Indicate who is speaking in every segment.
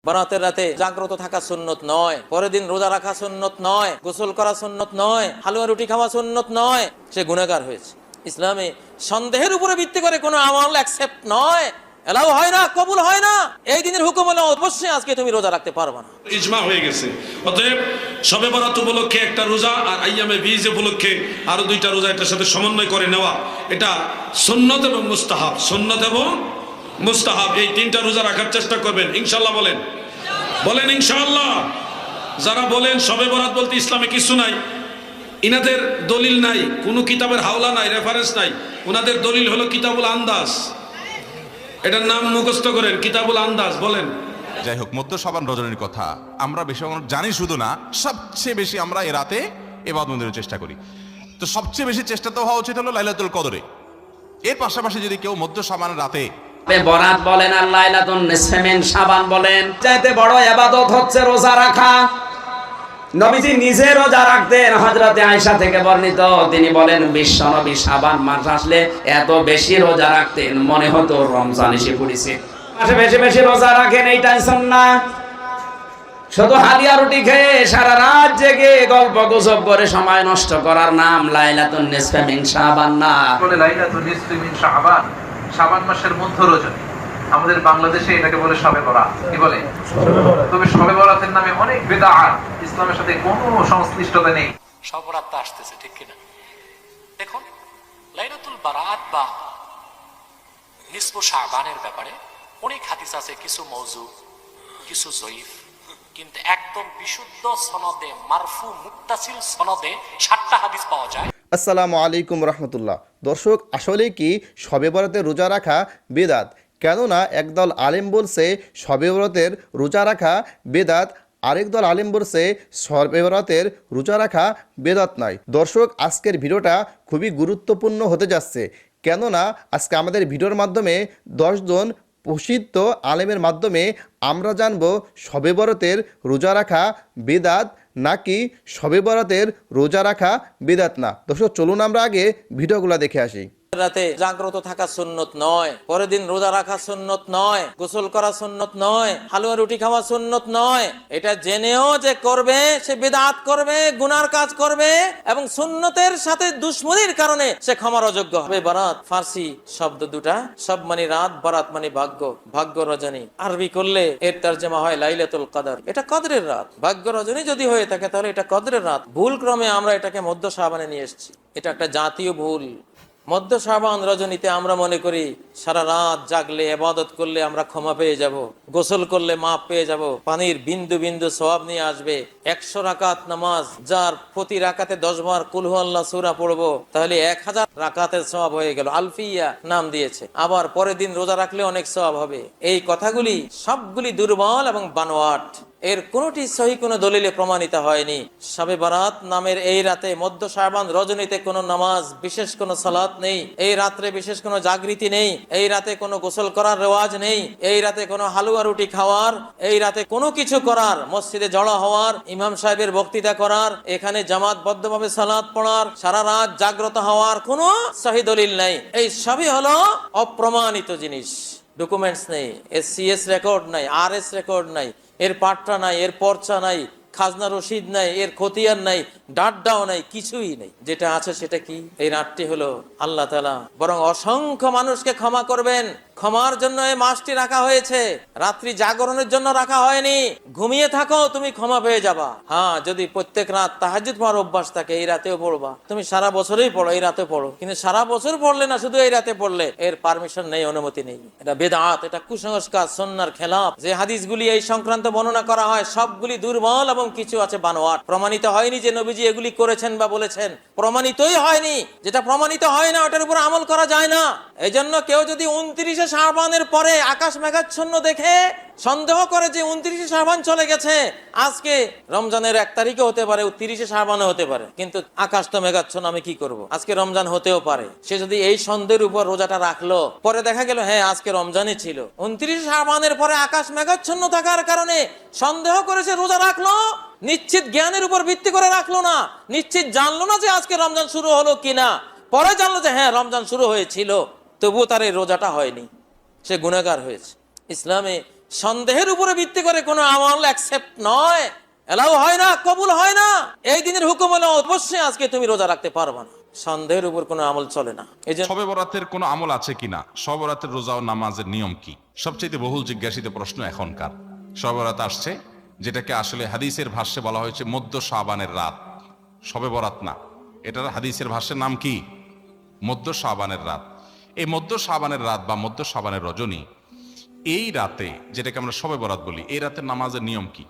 Speaker 1: বরাতের রাতে জাগ্রত থাকা সুন্নত নয়, পরের দিন রোজা রাখা সুন্নত নয়, গোসল করা সুন্নত নয়, হালুয়া রুটি খাওয়া সুন্নত নয়, সে গুনাহগার হয়েছে। ইসলামে সন্দেহের উপরে ভিত্তি করে কোনো আমল অ্যাকসেপ্ট নয়, এলাও হয় না, কবুল হয় না। এই দিনের হুকুম হলো অবশ্যই আজকে তুমি রোজা রাখতে পারবে না।
Speaker 2: ইজমা হয়ে গেছে। অতএব শবে বরাত উপলক্ষে একটা রোজা আর আইয়ামে বীজ উপলক্ষে আরো দুইটা রোজা এটার সাথে সমন্বয় করে নেওয়া, এটা সুন্নত এবং মুস্তাহাব। সুন্নত এবং মুস্তাহাব এই তিনটা রোজা রাখার চেষ্টা করবেন ইনশাআল্লাহ। বলেন বলেন ইনশাআল্লাহ। যারা বলেন শবে বরাত বলতে ইসলামে কিছু নাই, ইনাদের দলিল নাই, কোনো কিতাবের হাওলা নাই, রেফারেন্স নাই। ওনাদের দলিল হলো কিতাবুল আন্দাজ। এটার নাম মুখস্থ করেন, কিতাবুল আন্দাজ। বলেন।
Speaker 3: যাই হোক, মধ্য শাবান রজনীর কথা আমরা বেশি জানি শুধু না, সবচেয়ে বেশি আমরা এ রাতে ইবাদতের চেষ্টা করি। তো সবচেয়ে বেশি চেষ্টা তো হওয়া উচিত হলো লাইলাতুল কদরে। এর পাশাপাশি যদি কেউ মধ্য শাবানের রাতে
Speaker 4: বরাত বলেন আর লাইলাতুন নিসফে মিন শাবান বলেন, চাইতে বড় ইবাদত হচ্ছে রোজা রাখা। নবীজি নিজে রোজা রাখতেন। হযরতে আয়েশা থেকে বর্ণিত, তিনি বলেন বিশ্ব নবী শাবান মাস আসলে এত বেশি রোজা রাখতেন মনে হতো রমজান এসে পড়েছে। মাসে বেশি বেশি রোজা রাখেন, এই টেনশন না। শুধু হালিয়া রুটি খেয়ে সারা রাত জেগে গল্প গুজব করে সময় নষ্ট করার নাম লাইলাতুন নিসফে মিন শাবান না।
Speaker 5: বলে লাইলাতুন নিসফে মিন শাবান, শাবান মাসের মধ্য রজনী। আমাদের বাংলাদেশে এটাকে বলে শবে বরাত। কি বলে? তবে শবে বরাতের নামে অনেক বিদআত, ইসলামের সাথে কোনো সংশ্লিষ্টতা নেই।
Speaker 6: শবে বরাত আসতেছে, ঠিক কিনা? দেখুন, লাইলাতুল বারাত বা নিসফু শাবানের ব্যাপারে অনেক হাদিস আছে, কিছু মওযু, কিছু জয়ীফ, কিন্তু একদম বিশুদ্ধ সনদে মারফু মুত্তাসিল সনদে 7টা হাদিস পাওয়া যায়।
Speaker 7: আসসালামু আলাইকুম রহমতুল্লাহ। দর্শক, আসলে কি শবে বরাতে রোজা রাখা বেদাত? কেননা একদল আলেম বলছে শবে বরাতের রোজা রাখা বেদাত, আরেক দল আলেম বলছে শবে বরাতের রোজা রাখা বেদাত নয়। দর্শক, আজকের ভিডিওটা খুবই গুরুত্বপূর্ণ হতে যাচ্ছে, কেননা আজকে আমাদের ভিডিওর মাধ্যমে 10 জন প্রসিদ্ধ আলেমের মাধ্যমে আমরা জানব শবে বরাতের রোজা রাখা বেদাত নাকি শবে বরাতের রোজা রাখা বেদাত না। দর্শক, চলুন আমরা আগে ভিডিওগুলো দেখে আসি।
Speaker 1: রাতে জাগ্রত থাকা সুন্নত নয়, পরের দিন রোজা রাখা সুন্নত নয়, গোসল করা সুন্নত নয়, হালুয়া রুটি খাওয়া সুন্নত নয়। এটা জেনেও যে করবে সে বিদআত করবে, গুনার কাজ করবে এবং সুন্নতের সাথে দুশমনির কারণে সে ক্ষমার অযোগ্য হবে। বারাত ফার্সি শব্দ দুটা, সব মানে রাত, বারাত মানে ভাগ্য, ভাগ্য রজনী। আরবি করলে এর তরজমা হয় লাইলাতুল কদর। এটা কদরের রাত। ভাগ্য রজনী যদি হয়ে থাকে তাহলে এটা কদরের রাত। ভুল ক্রমে আমরা এটাকে মধ্য শাবানে নিয়ে এসেছি। এটা একটা জাতীয় ভুল। মধ্য শাবান রজনীতে আমরা মনে করি সারা রাত জাগলে ইবাদত করলে আমরা ক্ষমা পেয়ে যাব, গোসল করলে মাপ পেয়ে যাব, পানির বিন্দু বিন্দু সওয়াব নিয়ে আসবে। 100 রাকাত নামাজ, যার প্রতি রাকাতে 10 বার কুল হুয়াল্লাহ সূরা পড়বো, তাহলে 1000 রাকাতের সওয়াব হয়ে গেল। আলফিয়া নাম দিয়েছে। আবার পরের দিন রোজা রাখলে অনেক সওয়াব হবে। এই কথাগুলি সবগুলি দুর্বল এবং বানোয়াট। এর কোনটি সহি কোনো দলিলে প্রমাণিত হয়নি। শবে বরাত নামের এই রাতে মধ্য শাবান রজনীতে কোনো নামাজ, বিশেষ কোনো সালাত নেই। এই রাত্রে বিশেষ কোনো জাগৃতি নেই। এই রাতে কোনো গোসল করার রেওয়াজ নেই। এই রাতে কোনো হালুয়া রুটি খাওয়ার, এই রাতে কোনো কিছু করার, মসজিদে জড়ো হওয়ার, ইমাম সাহেবের বক্তৃতা করার, এখানে জামাতবদ্ধভাবে সালাত পড়ার, সারা রাত জাগ্রত হওয়ার কোনো সহি দলিল নাই। এই সবই হলো অপ্রমাণিত জিনিস। ডকুমেন্টস নেই, SCS রেকর্ড নাই, RS রেকর্ড নাই, এর পাট্টা নাই, এর পর্চা নাই, খাজনা রশিদ নাই, এর খতিয়ান নাই, ডাটটাও নাই, কিছুই নেই। যেটা আছে সেটা কি? এই রাতটি হলো আল্লাহ তাআলা বরং অসংখ্য মানুষকে ক্ষমা করবেন। ক্ষমার জন্য এই মাসটি রাখা হয়েছে, রাত্রি জাগরণের জন্য রাখা হয়নি। ঘুমিয়ে থাকো, তুমি ক্ষমা পেয়ে যাবা। হ্যাঁ, যদি প্রত্যেক রাত তাহাজ্জুদ পড়ার অভ্যাস থাকে, এই রাতেও পড়বা। তুমি সারা বছরই পড়ো, এই রাতে পড়ো, কিন্তু সারা বছর পড়লে না, শুধু এই রাতে পড়লে এর পারমিশন নেই, অনুমতি নেই। এটা বেদাত, এটা কুসংস্কার, সুন্নাহর খেলাফ। যে হাদিসগুলি এই সংক্রান্ত বর্ণনা করা হয় সবগুলি দুর্বল এবং কিছু আছে বানোয়াট। প্রমাণিত হয়নি যে নবীজি এগুলি করেছেন বা বলেছেন, প্রমাণিতই হয়নি। যেটা প্রমাণিত হয় না ওটার উপর আমল করা যায় না। এই জন্য কেউ যদি 29 শাবানের পরে আকাশ মেঘাচ্ছন্ন দেখে সন্দেহ করে যে 29 শাবান চলে গেছে, আজকে রমজানের 1 তারিখে হতে পারে, 30 শাবানে হতে পারে, কিন্তু আকাশ তো মেঘাচ্ছন্ন, আমি কি করব? আজকে রমজান হতেও পারে। সে যদি এই সন্দেহের উপর রোজাটা রাখলো, পরে দেখা গেল হ্যাঁ আজকে রমজানই ছিল, 29 শাবানের পরে আকাশ মেঘাচ্ছন্ন থাকার কারণে সন্দেহ করেছে, রোজা রাখলো, নিশ্চিত জ্ঞানের উপর ভিত্তি করে রাখলো না, নিশ্চিত জানলো না যে আজকে রমজান শুরু হলো কিনা, পরে জানলো যে হ্যাঁ রমজান শুরু হয়েছিল, তবুও তার এই রোজাটা হয়নি, সে গুনাহগার হয়েছে। ইসলামে সন্দেহের উপরে ভিত্তি করে কোনো আমল অ্যাকসেপ্ট নয়, এলাও হয় না, কবুল হয় না। এই দিনের হুকুম হলো অবশ্যই আজকে তুমি রোজা রাখতে পারবে না, সন্দেহের উপর কোনো আমল চলে না। এই যে
Speaker 3: শবে বরাতের কোনো আমল আছে কিনা, শবে বরাতের রোজা ও নামাজের নিয়ম কি, সবচেয়ে বহুল জিজ্ঞাসিত প্রশ্ন এখনকার। শবে বরাত আসছে, যেটাকে আসলে হাদিসের ভাষ্যে বলা হয়েছে মধ্য শাবানের রাত, শবে বরাত না, এটার হাদিসের ভাষ্যের নাম কি? মধ্য শাবানের রাত। এই মধ্য শাবানের রাত বা মধ্য শাবানের রজনী, এই রাতে যেটাকে আমরা শবে বরাত বলি, এই রাতের নামাজের নিয়ম কি?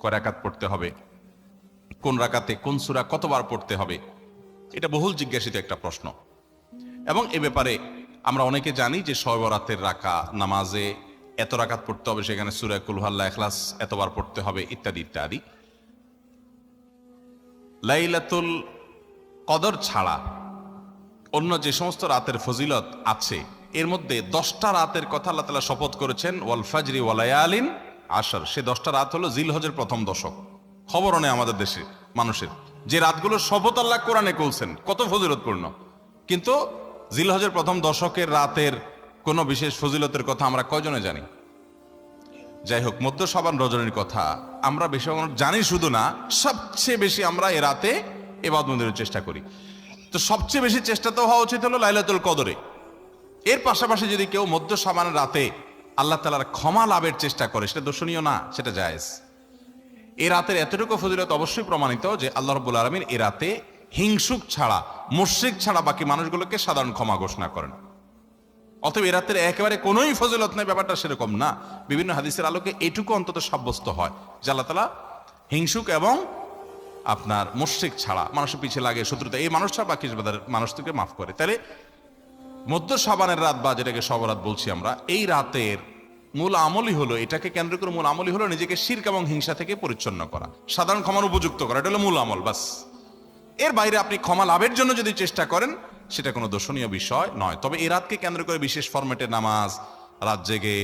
Speaker 3: কয় রাকাত পড়তে হবে, কোন রাকাতে কোন সূরা কতবার পড়তে হবে, এটা বহুল জিজ্ঞাসিত একটা প্রশ্ন। এবং এ ব্যাপারে আমরা অনেকে জানি যে শবে বরাতের নামাজে এত রাকাত পড়তে হবে, সেখানে সূরা কুল হুয়াল্লাহ, ইখলাস এতবার পড়তে হবে, ইত্যাদি ইত্যাদি। লাইলাতুল কদর ছাড়া অন্য যে সমস্ত রাতের ফজিলত আছে, এর মধ্যে 10টা রাতের কথা আল্লাহ তাআলা শপথ করেছেন, ওয়াল ফাজরি ওয়া লায়ালিন আশর। সে 10টা রাত হলো জিলহজের প্রথম দশক। খবরও নেই আমাদের দেশে মানুষের, যে রাতগুলো শপথ আল্লাহ কোরআনে করছেন কত ফজিলতপূর্ণ, কিন্তু জিলহজের প্রথম দশকের রাতের কোনো বিশেষ ফজিলতের কথা আমরা কয়জনে জানি? যাই হোক, মধ্য শাবান রজনীর কথা আমরা বেশি জানি শুধু না, সবচেয়ে বেশি আমরা এ রাতে ইবাদতের চেষ্টা করি। তো সবচেয়ে বেশি চেষ্টা তো হওয়া উচিত হলো লাইলাতুল কদরে। এর পাশাপাশি যদি কেউ মধ্য শাবানের রাতে আল্লাহ তাআলার ক্ষমা লাভের চেষ্টা করে, সেটা দর্শনীয় না, সেটা জায়েজ। এই রাতের এতটুকু ফজিলত অবশ্যই প্রমাণিত যে আল্লাহ রাব্বুল আলামিন এই রাতে হিংসুক ছাড়া, মুশরিক ছাড়া বাকি মানুষগুলোকে সাধারণ ক্ষমা ঘোষণা করেন। অতএব এই রাতের একেবারে কোনোই ফজিলত নেই, ব্যাপারটা সেরকম না। বিভিন্ন হাদিসের আলোকে এটুকু অন্তত সাব্যস্ত হয় যে আল্লাহ তাআলা হিংসুক এবং আপনার মুশরিক ছাড়া, মানুষের পিছিয়ে লাগে শত্রুতা, এই মানুষ ছাড়া বাকি মানুষকে মাফ করে। তাহলে মধ্য শাবানের রাত বা যেটাকে শবে বরাত বলছি আমরা, এই রাতের মূল আমলই হলো, এটাকে কেন্দ্র করে মূল আমলই হলো নিজেকে শিরক এবং হিংসা থেকে পরিচ্ছন্ন করা, সাধারণ ক্ষমার উপযুক্ত করা। এটা হলো মূল আমল, বাস। এর বাইরে আপনি ক্ষমা লাভের জন্য যদি চেষ্টা করেন, সেটা কোনো দর্শনীয় বিষয় নয়। তবে এই রাতকে কেন্দ্র করে বিশেষ ফরম্যাটে নামাজ, রাত জেগে,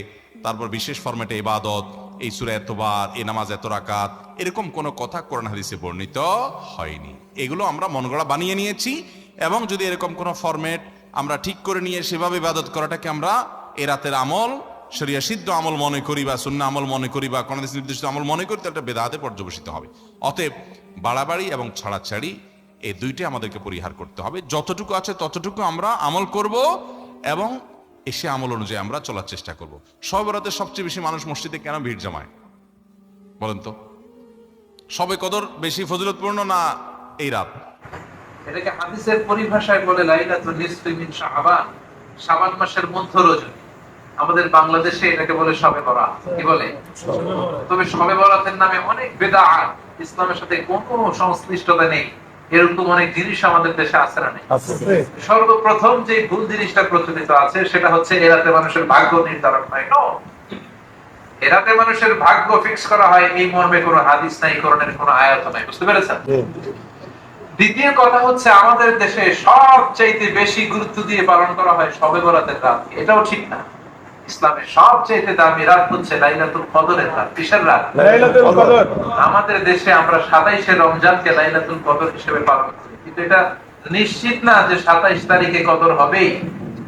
Speaker 3: তারপর বিশেষ ফরম্যাটে ইবাদত, এই সূরা এতবার, এই নামাজ এত রাকাত, এরকম কোনো কথা কোরআন হাদিসে বর্ণিত হয়নি। এগুলো আমরা মনগড়া বানিয়ে নিয়েছি। এবং যদি এরকম কোনো ফরম্যাট আমরা ঠিক করে নিয়ে সেভাবে ইবাদত করাটাকে আমরা এ রাতের আমল, শরিয়া সিদ্ধ আমল মনে করি বা সুন্নাহ আমল মনে করি বা কোন নির্দিষ্ট আমল মনে করি, তাহলে এটা বেদাতে পর্যবসিত হবে। অতএব বাড়াবাড়ি এবং ছাড়াছাড়ি এই দুইটাই আমাদেরকে পরিহার করতে হবে। যতটুকু আছে ততটুকু আমরা আমল করব এবং এসে আমল অনুযায়ী আমরা চলার চেষ্টা করব। শবে বরাতে সবচেয়ে বেশি মানুষ মসজিদে কেন ভিড় জমায় বলেন তো? শবে কদর বেশি ফজিলতপূর্ণ না এই রাত?
Speaker 5: এটাকে হাদিসের পরিভাষায় বলে লাইলাতুন নিসফি মিন শাবান, শাবান মাসের মধ্য রজনী। আমাদের বাংলাদেশে এটাকে বলে শবে বরাত। কি বলে? তবে শবে বরাতের নামে অনেক বিদআত, ইসলামের সাথে কোনো সংশ্লিষ্টতা নেই, এরকম অনেক জিনিস আমাদের দেশে আছে না নেই? সর্বপ্রথম যে ভুল জিনিসটা প্রচলিত আছে সেটা হচ্ছে এ রাতে মানুষের ভাগ্য নির্ধারণ হয়। এ রাতে মানুষের ভাগ্য ফিক্স করা হয়, এই মর্মে কোনো হাদিস নাই, কোরআনের কোনো আয়াত নাই। বুঝতে পেরেছেন? দ্বিতীয় কথা হচ্ছে আমাদের দেশে সবচাইতে বেশি গুরুত্ব দিয়ে পালন করা হয় শবে বরাতের রাত। এটাও ঠিক না। ইসলামের সবচাইতে দামি রাত হচ্ছে লাইলাতুল কদরের রাত। কিসের রাত? লাইলাতুল কদর। আমাদের দেশে আমরা 27শে রমজানকে লাইলাতুল কদর হিসেবে পালন করি, কিন্তু এটা নিশ্চিত না যে 27 তারিখে কদর হবেই।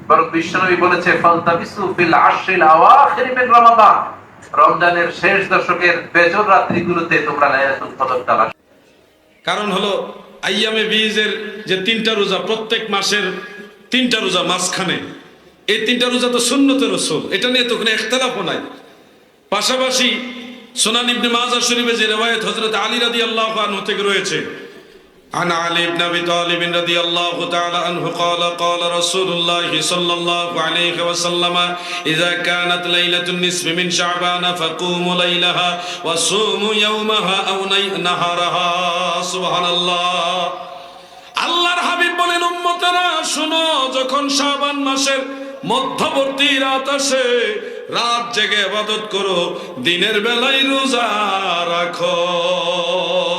Speaker 5: বরং বিশ্বনবী বলেছে, ফালতাবিসু ফিল আশরিল আওয়াখির মিন রমাদান, রমজানের শেষ দশকের বেজর রাত্রিগুলোতে তোমরা লাইলাতুল কদর তালাশ।
Speaker 2: কারণ হলো আইয়ামে বীজের যে 3টা রোজা, প্রত্যেক মাসের 3টা রোজা মাঝখানে, এই 3টা রোজা তো সুন্নতে রাসূল, এটা নিয়ে তো কোনো ইখতিলাফও নাই। পাশাপাশি সুনান ইবনে মাজাহ শরীফে যে riwayat হযরত আলী রাদিয়াল্লাহু আনহু থেকে রয়েছে, عن علي بن ابي طالب رضي الله تعالى عنه قال قال رسول الله صلى الله عليه وسلم اذا كانت ليله النصف من شعبان فقوموا ليلها وصوموا يومها او نهارها سبحان الله। আল্লাহর হাবিব বলেন, উম্মতেরা শুনো, যখন শাবান মাসের মধ্যবর্তী রাত আসে, রাত জেগে ইবাদত করো, দিনের বেলায় রোজা রাখো।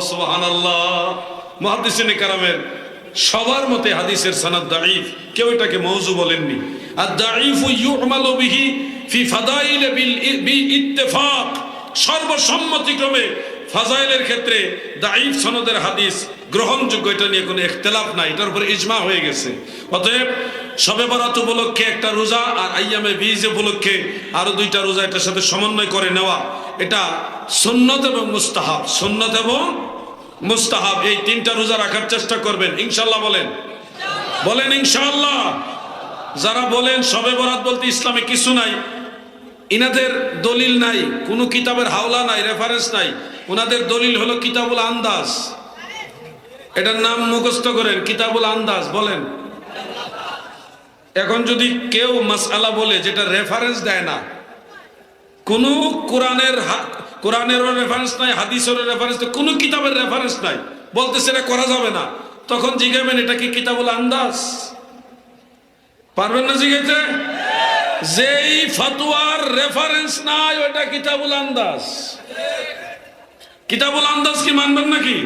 Speaker 2: সুবহানাল্লাহ। মুহাদ্দিসিনে কেরামের সবার মতে হাদিসের সনদ দাঈফ, কেউ এটাকে মওযু বলেননি। আদ-দাঈফু ইউমালু বিহি ফি ফাদাইল বিল ইত্তেফাক, সর্বসম্মতিক্রমে ফাজাইলের ক্ষেত্রে দাঈফ সনদের হাদিস গ্রহণযোগ্য, এটা নিয়ে কোনো ইখতিলাফ নাই, এটার উপরে ইজমা হয়ে গেছে। অতএব শবে বরাত উপলক্ষে একটা রোজা আর আইয়ামে বীজ উপলক্ষে আরো 2টা রোজা এটার সাথে সমন্বয় করে নেওয়া, এটা সুন্নত এবং মুস্তাহাব। সুন্নত এবং মুস্তাহাব এই 3টা রোজা রাখার চেষ্টা করবেন ইনশাআল্লাহ। বলেন বলেন ইনশাআল্লাহ। যারা বলেন শবে বরাত বলতে ইসলামে কিছু নাই, ইনাদের দলিল নাই, কোনো কিতাবের হাওলা নাই, রেফারেন্স নাই। ওনাদের দলিল হলো কিতাবুল আন্দাজ। এটার নাম মুখস্থ করেন, কিতাবুল আন্দাজ। বলেন, এখন যদি কেউ মাসআলা বলে যেটা রেফারেন্স দেয় না, কোন কোরআনেরও রেফারেন্স নাই, হাদিসেরও রেফারেন্স নাই, কোন কিতাবের রেফারেন্স নাই, বলতেছে এটা করা যাবে না, তখন জিজ্ঞাবেন এটা কি কিতাবুল আন্দাজ? পারবেন না জিজ্ঞাইতে? যেই ফতোয়ার রেফারেন্স নাই ওটা কিতাবুল আন্দাজ। কিতাবুল আন্দাজ কি মানবেন নাকি?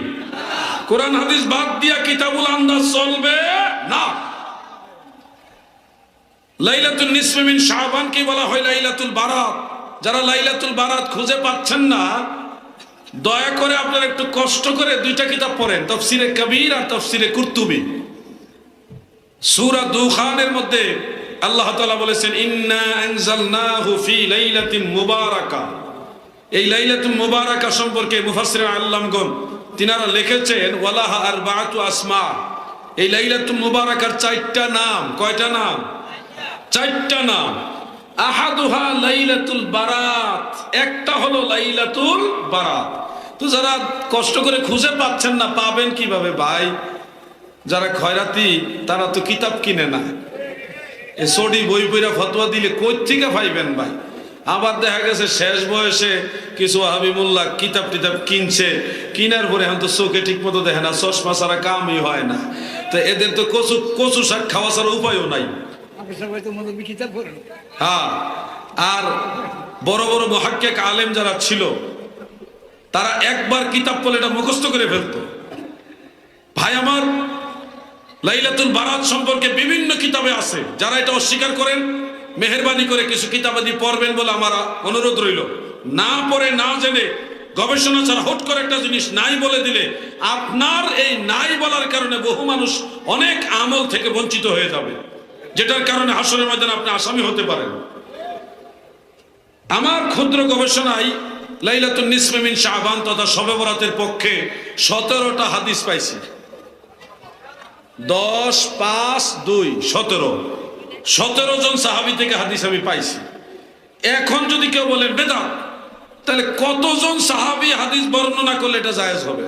Speaker 2: কোরআন হাদিস বাদ দিয়া কিতাবুল আন্দাজ চলবে না। লাইলাতুল নিসফি মিন শাবান কি বলা হয়? লাইলাতুল বারাত। যারা লাইলাতুল বারাত খুঁজে পাচ্ছেন না, দয়া করে আপনারা একটু কষ্ট করে 2টা কিতাব পড়েন, তাফসিরে কবির আর তাফসিরে কুরতুবী। সূরা দুখানের মধ্যে আল্লাহ তাআলা বলেছেন ইন্না আনজালনাহু ফি লাইলাতিন মুবারাকা। এই লাইলাতুল মুবারাকা সম্পর্কে মুফাসসিরিন আল্লামগণ তিনারা লিখেছেন ওয়ালাহা আরবাআতু আসমা। এই লাইলাতুল মুবারাকার 4টা নাম। কয়টা নাম? 4টা নাম। আহাদুহা লাইলাতুল বারাত, একটা হলো লাইলাতুল বারাত। তো যারা কষ্ট করে খুঁজে পাচ্ছেন না, পাবেন কিভাবে ভাই? যারা খয়রাতি তারা তো কিতাব কিনে না, এ সডি বই পইরা ফতোয়া দিলে কই থেকে পাইবেন ভাই? আবার দেখা গেছে শেষ বয়সে কিছু হাবিবুল্লাহ কিতাব টিতাব কিনছে, কিনার পরে এখন তো চোখে ঠিক মতো দেখে না, চশমা ছাড়া কামই হয় না। তো এদের তো কচু শাক খাওয়া ছাড়া উপায়ও নাই। হ্যাঁ, আর বড় বড় মুহাক্কিক আলেম যারা ছিল তারা একবার কিতাব পড়লে এটা মুখস্থ করে ফেলতো। ভাই আমার, লাইলাতুল বারাত সম্পর্কে বিভিন্ন কিতাবে আছে। যারা এটা অস্বীকার করেন, মেহেরবানি করে কিছু কিতাবাদি পড়বেন বলে আমার অনুরোধ রইল। না পড়ে না জেনে গবেষণা ছাড়া হুট করে একটা জিনিস নাই বলে দিলে আপনার এই নাই বলার কারণে বহু মানুষ অনেক আমল থেকে বঞ্চিত হয়ে যাবে, যেটার কারণে হাসরের ময়দানে আপনি আসামি হতে পারেন। আমার ক্ষুদ্র গবেষণায় লাইলাতুন নিসফি মিন শাবান তথা শবে বরাতের পক্ষে 17টা হাদিস পাইছি। 10, 5, 2, 17 জন সাহাবী থেকে হাদিস আমি পাইছি। এখন যদি কেউ বলেন বেদাত, তাহলে কতজন সাহাবী হাদিস বর্ণনা করলে এটা জায়েজ হবে?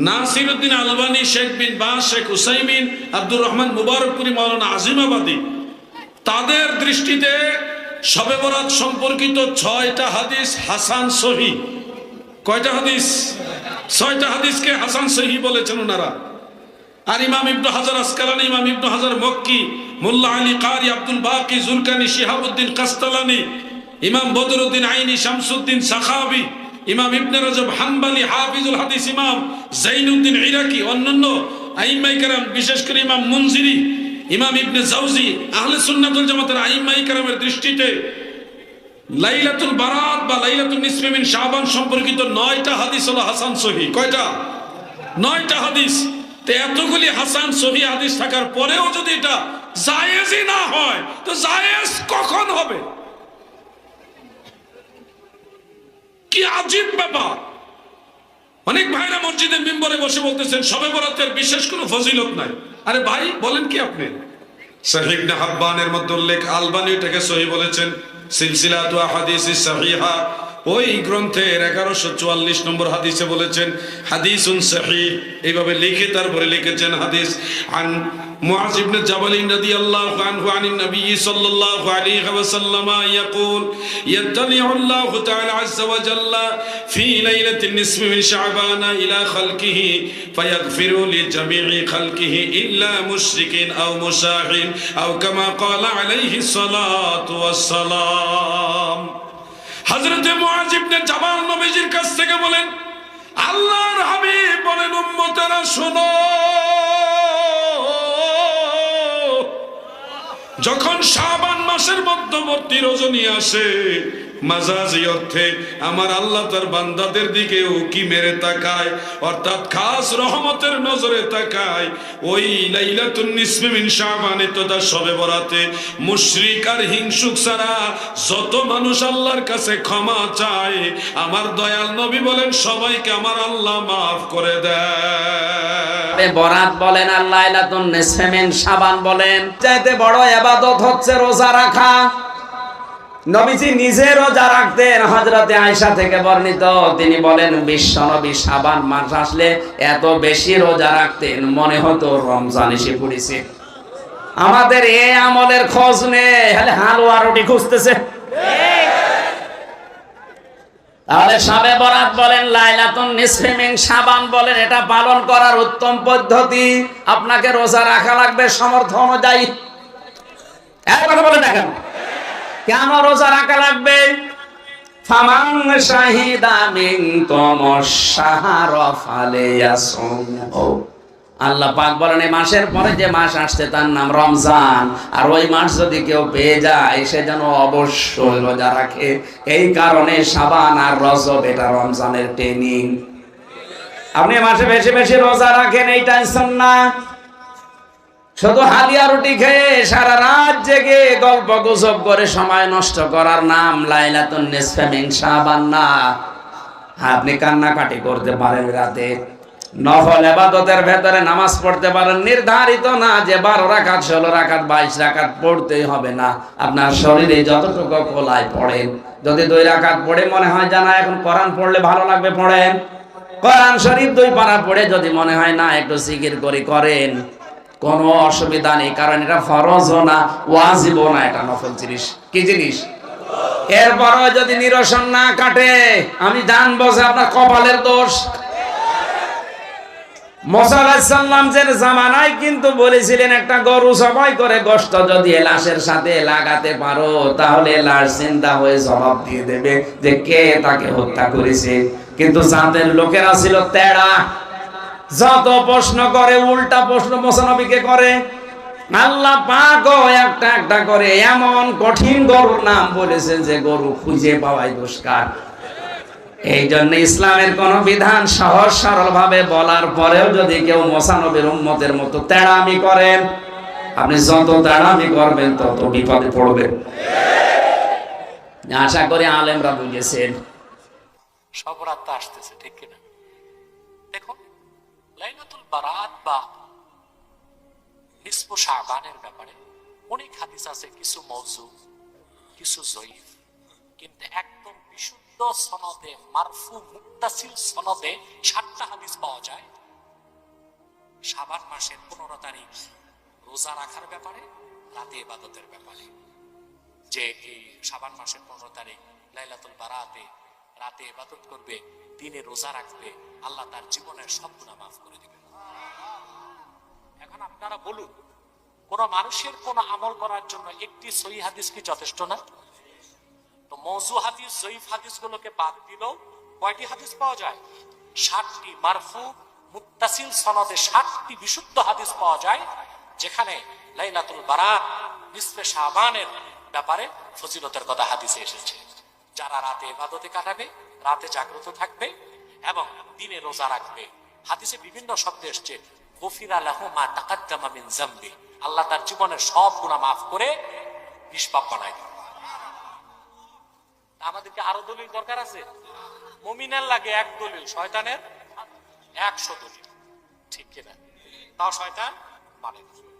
Speaker 2: নাসিরউদ্দিন আলবানী, শেখ বিন বাজ, শেখ উসাইমিন, আব্দুর রহমান মুবারকপুরি, মাওলানা আজিমাবাদী, তাদের দৃষ্টিতে শবে বরাত সম্পর্কিত 6টা হাদিস হাসান সহিহ। কয়টা হাদিস? 6টা হাদিসকে হাসান সহিহ বলেছেন ওনারা। আর ইমাম ইবনে হাজার আসকালানি, ইমাম ইবনে হাজার মক্কি, মোল্লা আলী কারি, আব্দুল বাকি, জুলকানি, শিহাবুদ্দিন কাস্তালানি, ইমাম বদরুদ্দিন আইনি, শামসুদ্দিন সাখাবি, ইমাম ইবনে রজব হাম্বলি, হাফিজুল হাদিস ইমাম জাইনুদ্দিন ইরাকি, অন্যান্য আইম্মায়ে কেরাম, বিশেষ করে ইমাম মুনজিরি, ইমাম ইবনে জাওজি, আহলে সুন্নাত ওয়াল জামাতের আইম্মায়ে কেরামের দৃষ্টিতে লাইলাতুল বারাত বা লাইলাতুন নিসফি মিন শাবান সম্পর্কিত 9টা হাদিস হলো হাসান সহিহ। কয়টা? 9টা হাদিস। তো এতগুলি হাসান সহিহ হাদিস থাকার পরেও যদি এটা জায়েজই না হয়, তো জায়েজ কখন হবে? কি আজীব ব্যাপার! অনেক ভাইরা মসজিদের মিম্বরে বসে বলতেছেন শবে বরাতের বিশেষ কোনো ফজিলত নাই। আরে ভাই, বলেন কি আপনি? সহিহ ইবনে হাব্বানের মধ্যে উল্লেখ, আলবানী এটাকে সহিহ বলেছেন, সিলসিলাতু আহাদিসিস সাহিহা ওই গ্রন্থের 1144 নম্বর হাদিসে বলেছেন হাদিসুন সহিহ। এইভাবে লিখে তারপরে লিখেছেন হাদিস আন মুআয ইবনে জাবাল রাদিয়াল্লাহু আনহু আনিন নবী সাল্লাল্লাহু আলাইহি ওয়াসাল্লাম ইয়াকুল ইয়াতলিউ আল্লাহু তাআলা আযজা ওয়া জাল্লা ফি লাইলাতিন নিসফি মিন শাবান ইলা খালকিহি ফায়াগফিরু লিজামি'i খালকিহি ইল্লা মুশরিকিন আও মুশাহিন আও কামা ক্বালা আলাইহি সালাতু ওয়াস সালাম। হযরতে মুআয ইবনে জাবাল নবীজির কাছ থেকে বলেন, আল্লাহর হাবিব বলেন, উম্মতেরা শোনো, যখন শাবান মাসের মধ্যবর্তী রজনী আসে মাজাজি অর্থে আমার আল্লাহ তার বান্দাদের দিকেও কি মেরে তাকায়, অর্থাৎ খাস রহমতের নজরে তাকায়। ওই লাইলাতুন নিসফি মিন শাবানে তথা শবে বরাতে মুশরিক আর হিংসুক ছাড়া যত মানুষ আল্লাহর কাছে ক্ষমা চায়, আমার দয়াল নবী বলেন সবাইকে আমার আল্লাহ মাফ করে দেয়।
Speaker 4: বরাত বলেন আর লাইলাতুন নিসফি মিন শাবান বলেন, চাইতে বড় ইবাদত হচ্ছে রোজা রাখা। নবীজি নিজে রোজা রাখতেন। হযরতে আয়েশা থেকে বর্ণিত, তিনি বলেন বিশ্ব নবী শাবান মাস আসলে এত বেশি রোজা রাখতেন মনে হতো রমজান এসে পড়েছে। আমাদের এই আমলের খোঁজ নেই, খালি হালুয়া রুটি খুঁজতেছে। তাহলে শবে বরাত বলেন, লাইলাতুন নিসফি মিন শাবান বলেন, এটা পালন করার উত্তম পদ্ধতি আপনাকে রোজা রাখা লাগবে সামর্থ্য অনুযায়ী। এক কথা বলে দেখেন, কেন রোজা রাখা লাগবে? ফামান শাহিদা মিনকুমুশ শাহরা ফালিয়াসুমহু। আল্লাহ পাক বলেন এই মাসের পরে যে মাস আসছে তার নাম রমজান, আর ওই মাস যদি কেউ পেয়ে যায় সে যেন অবশ্যই রোজা রাখে। এই কারণে শাবান আর রজব এটা রমজানের ট্রেনিং। আপনি মাসে বেশি বেশি রোজা রাখেন, এইটাই সুন্নাহ। শুধু হালিয়া রুটি খেয়ে সারা রাত জেগে গল্প গুজব করে সময় নষ্ট করার নাম লাইলাতুন নিসফি মিন শাবান না। আপনি কান্নাকাটি করতে পারেন রাতে, নফল ইবাদতের ভেতরে নামাজ পড়তে পারেন। নির্ধারিত না যে 12 রাকাত 16 রাকাত 22 রাকাত পড়তেই হবে না। আপনার শরীরে যতটুকু খোলায় পড়েন। যদি 2 রাকাত পড়ে মনে হয় জানা এখন কোরআন পড়লে ভালো লাগবে, পড়েন। কোরআন শরীফ 2 পারা পড়ে যদি মনে হয় না একটু জিকির করেন, কোনো অসুবিধা নেই। কারণ এটা ফরজও না, ওয়াজিবও না, এটা নফল জিনিস। কি জিনিস? এরপরও যদি নিরসন না কাটে আমি জানবো যে আপনার কপালের দোষ। মুসা আলাইহিস সালামের জামানায় কিন্তু বলেছিলেন একটা গরু জবাই করে গোশত যদি লাশের সাথে লাগাতে পারো তাহলে লাশ জিন্দা হয়ে জবাব দিয়ে দেবে যে কে তাকে হত্যা করেছে। কিন্তু জাতের লোকেরা ছিল তেড়া, যত প্রশ্ন করে উল্টা প্রশ্ন মুসা নবীকে করে। আল্লাহ পাকও একটা একটা করে এমন কঠিন গরুর নাম বলেছেন যে গরু খুঁজে পাওয়াই দুষ্কার। এই জন্য ইসলামের কোন বিধান সহজ সরল ভাবে বলার পরেও যদি কেউ মুসা নবীর উম্মতের মতো তেড়ামি করেন, আপনি যত তেড়ামি করবেন তত বিপদে পড়বেন। আশা করি আলেমরা বুঝেছেন।
Speaker 6: শবে বরাত আসতেছে, ঠিক কিনা? দেখুন, লাইলাতুল বারাত বা নিসফু শাবানের ব্যাপারে অনেক হাদিস আছে, কিছু মওযু, কিছু যঈফ, কিন্তু একদম বিশুদ্ধ সনদে মারফু মুত্তাসিল সনদে 60টা হাদিস পাওয়া যায় শাবান মাসের 15 তারিখ রোজা রাখার ব্যাপারে, রাতে ইবাদতের ব্যাপারে। যে এই শাবান মাসের 15 তারিখ লাইলাতুল বারাতে রাতে ইবাদত করবে, দিনে রোজা রাখবে, আল্লাহ তার জীবনের সব গুনাহ মাফ করে দিবেন। এখন আপনারা বলুন, কোন মানুষের কোন আমল করার জন্য একটি সহিহ হাদিস কি যথেষ্ট না? তো মওযু হাদিস, যঈফ হাদিসগুলোকে বাদ দিলেও কয়টি হাদিস পাওয়া যায়? 60টি মারফু মুত্তাসিল সনদে 60টি বিশুদ্ধ হাদিস পাওয়া যায়, যেখানে লাইলাতুল বারাত নিসফে শাবানের ব্যাপারে ফজিলতের কথা হাদিসে এসেছে। যারা রাতে ইবাদতে কাটাবে, রাতে জাগ্রত থাকবে এবং দিনে রোজা রাখবে, হাদিসে বিভিন্ন শব্দ এসেছে গফিরা লাহু মা তাকাদ্দামা মিন যামবি, আল্লাহ তার জীবনের সব গুনাহ মাফ করে নিষ্পাপ বানায় দিবেন। আমাদেরকে আরো দলিল দরকার আছে? মুমিনের লাগে এক দলিল, শয়তানের 100 দলিল, ঠিক কিনা? তাও শয়তান মানে না।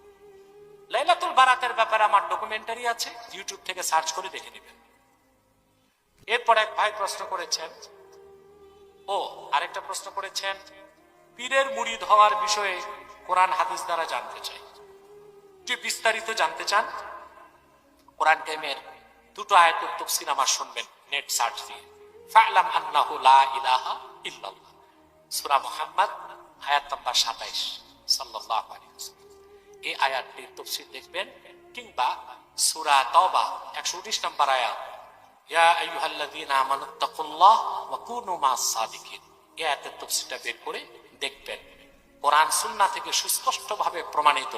Speaker 6: লাইলাতুল বারাতের ব্যাপারে আমার ডকুমেন্টারি আছে, ইউটিউব থেকে সার্চ করে দেখে নেবেন। এরপর এক ভাই প্রশ্ন করেছেন, আরেকটা প্রশ্ন করেছেন, পীরের মুরিদ হওয়ার বিষয়ে কোরআন হাদিস দ্বারা জানতে চাই। যে বিস্তারিত জানতে চান, কোরআন কারীমের 2টো আয়াতের তাফসীর আমার শুনবেন নেট সার্চ দিয়ে। ফা'লাম আন্নাহু লা ইলাহা ইল্লাল্লাহ, সূরা মুহাম্মদ আয়াত নাম্বার 27 সাল্লাল্লাহু আলাইহি ওয়াসাল্লাম। এই আয়াতটির তাফসীর দেখবেন, কিংবা সূরা তাওবা 119 নম্বর আয়াত, ইয়া আইয়ুহাল্লাযীনা আমানুত্তাকুল্লাহ ওয়া কুনু মা'আস সাদিকিন, এই আয়াতের তাফসীরটা বের করে দেখবেন। কোরআন সুন্নাহ থেকে সুস্পষ্টভাবে প্রমাণিত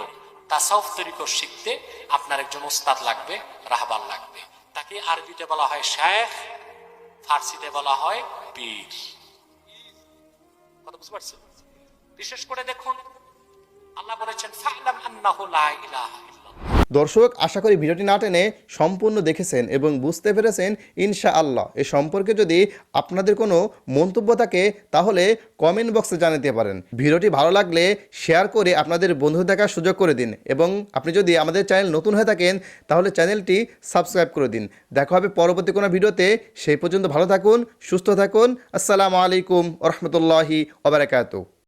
Speaker 6: তাসাউফ তরিকত শিখতে আপনার একজন উস্তাদ লাগবে, রাহবার লাগবে। তাকে আরবিতে বলা হয় শেখ, ফার্সিতে বলা হয় পীর। কথা বুঝতে পারছেন? বিশেষ করে দেখুন আল্লাহ বলেছেন ফা'লাম আন্নাহু লা ইলাহা ইল্লাল্লাহ।
Speaker 7: দর্শক, আশা করি ভিডিওটি না টেনে সম্পূর্ণ দেখেছেন এবং বুঝতে পেরেছেন ইনশাআল্লাহ। এ সম্পর্কে যদি আপনাদের কোনো মন্তব্য থাকে তাহলে কমেন্ট বক্সে জানাতে পারেন। ভিডিওটি ভালো লাগলে শেয়ার করে আপনাদের বন্ধু দেখার সুযোগ করে দিন এবং আপনি যদি আমাদের চ্যানেল নতুন হয়ে থাকেন তাহলে চ্যানেলটি সাবস্ক্রাইব করে দিন। দেখা হবে পরবর্তী কোনো ভিডিওতে। সেই পর্যন্ত ভালো থাকুন, সুস্থ থাকুন। আসসালামু আলাইকুম ওয়া রাহমাতুল্লাহি ওয়া বারাকাতুহু।